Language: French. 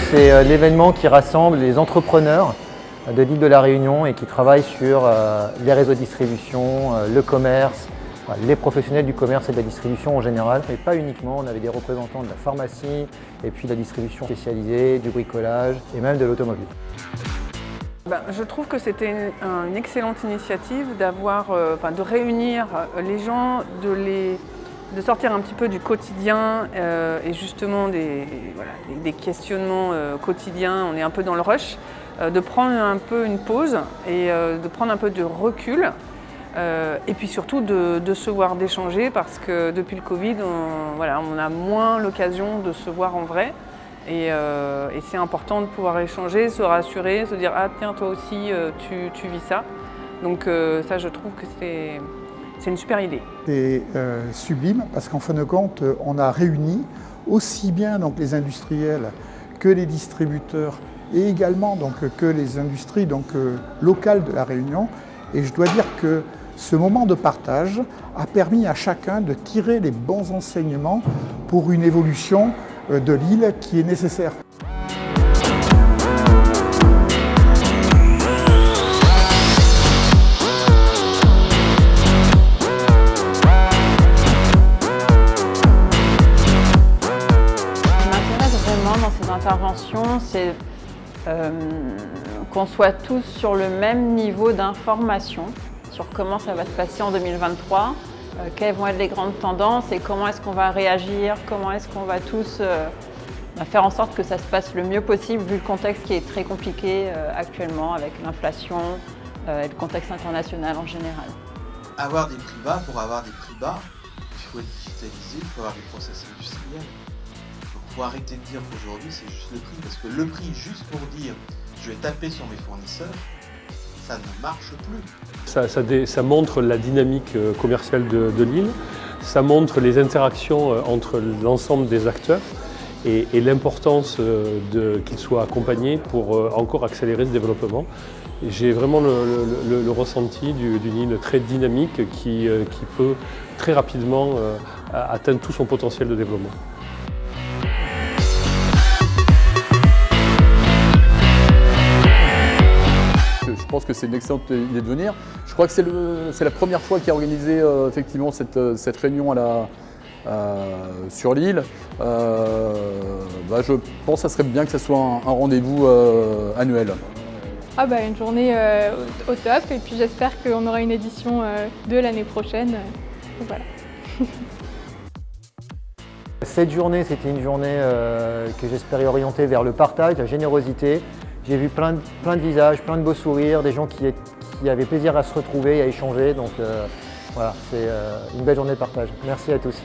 C'est l'événement qui rassemble les entrepreneurs de l'île de la Réunion et qui travaillent sur les réseaux de distribution, le commerce, les professionnels du commerce et de la distribution en général, mais pas uniquement. On avait des représentants de la pharmacie et puis de la distribution spécialisée, du bricolage et même de l'automobile. Je trouve que c'était une excellente initiative de réunir les gens, de sortir un petit peu du quotidien et justement des questionnements quotidiens. On est un peu dans le rush, de prendre un peu une pause et de prendre un peu de recul. Et puis surtout de se voir, d'échanger, parce que depuis le Covid, on a moins l'occasion de se voir en vrai. Et c'est important de pouvoir échanger, se rassurer, se dire « Ah tiens, toi aussi, tu vis ça ». Donc ça, je trouve que c'est une super idée. C'est sublime parce qu'en fin de compte, on a réuni aussi bien donc, les industriels que les distributeurs et également donc, que les industries locales de la Réunion. Et je dois dire que ce moment de partage a permis à chacun de tirer les bons enseignements pour une évolution de l'île qui est nécessaire. Ce qui m'intéresse vraiment dans ces interventions, c'est qu'on soit tous sur le même niveau d'information sur comment ça va se passer en 2023, quelles vont être les grandes tendances et comment est-ce qu'on va réagir, comment est-ce qu'on va tous faire en sorte que ça se passe le mieux possible vu le contexte qui est très compliqué actuellement avec l'inflation et le contexte international en général. Avoir des prix bas, pour avoir des prix bas, il faut être digitalisé, il faut avoir des process industriels. Donc il faut arrêter de dire qu'aujourd'hui c'est juste le prix, parce que le prix juste pour dire je vais taper sur mes fournisseurs, ça ne marche plus. Ça montre la dynamique commerciale de l'île, ça montre les interactions entre l'ensemble des acteurs et l'importance qu'ils soient accompagnés pour encore accélérer ce développement. J'ai vraiment le ressenti d'une île très dynamique qui peut très rapidement atteindre tout son potentiel de développement. Je pense que c'est une excellente idée de venir. Je crois que c'est la première fois qu'il y a organisé effectivement cette réunion sur l'île. Je pense que ça serait bien que ce soit un rendez-vous annuel. Une journée au top, et puis j'espère qu'on aura une édition de l'année prochaine. Voilà. Cette journée, c'était une journée que j'espérais orienter vers le partage, la générosité. J'ai vu plein de visages, plein de beaux sourires, des gens qui avaient plaisir à se retrouver, à échanger. Donc voilà, c'est une belle journée de partage. Merci à tous.